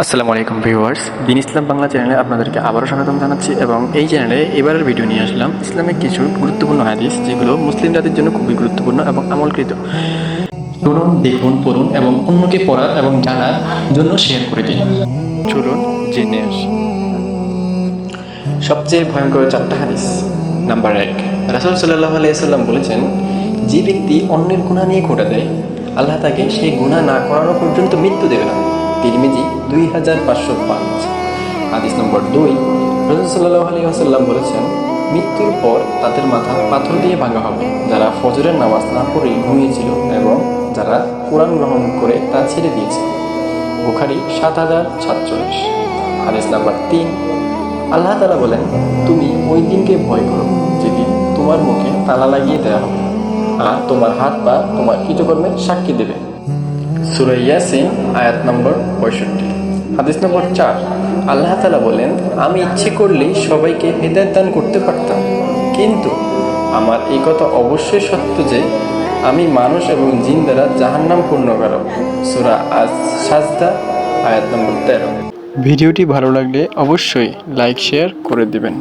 আসসালামু আলাইকুম ভিউয়ার্স, দিন ইসলাম বাংলা চ্যানেলে আপনাদেরকে আবারও স্বাগতম জানাচ্ছি। এবং এই চ্যানেলে এবারের ভিডিও নিয়ে আসলাম ইসলামিক কিছু গুরুত্বপূর্ণ হাদিস, যেগুলো মুসলিম জাতির জন্য খুবই গুরুত্বপূর্ণ এবং আমলকৃত। শুনুন, দেখুন, পড়ুন এবং অন্যকে পড়ার এবং জানার জন্য শেয়ার করে দিন। চলুন জেনে আসি। সবচেয়ে ভয়ঙ্কর 4টা হাদিস। নাম্বার 1, রাসূল সাল্লাল্লাহু আলাইহি সাল্লাম বলেছেন, যে ব্যক্তি অন্যের গুনাহ নিয়ে খোঁটা দেয়, আল্লাহ তাকে সেই গুনাহ না করানো পর্যন্ত মৃত্যু দেবে না। তিরমিজি 2505। হাদিস নম্বর 2, রাসূল সাল্লাল্লাহু আলাইহি ওয়াসাল্লাম বলেছেন, মৃত্যুর পর তাদের মাথা পাথর দিয়ে ভাঙা হবে যারা ফজরের নামাজ না পড়ে ঘুমিয়েছিল এবং যারা কোরআন গ্রহণ করে তা ছেড়ে দিয়েছে। বুখারী 7047। হাদিস নাম্বার 3, আল্লাহ তাআলা বলেন, তুমি ওই দিনকে ভয় করো যেদিন তোমার মুখে তালা লাগিয়ে দেওয়া হবে আর তোমার হাত পা তোমার কৃতকর্মের সাক্ষী দেবে। সূরা ইয়াসিন আয়াত নম্বর 65। হাদিস নম্বর 4, আল্লাহ তাআলা বলেন, আমি ইচ্ছে করলেই সবাইকে হেদায়েত দান করতে পারতাম, কিন্তু আমার এই কথা অবশ্যই সত্য যে আমি মানুষ এবং জিন দ্বারা জাহান্নাম পূর্ণকারক। সূরা আস-সাজদা আয়াত নম্বর 13। ভিডিওটি ভালো লাগলে অবশ্যই লাইক শেয়ার করে দিবেন।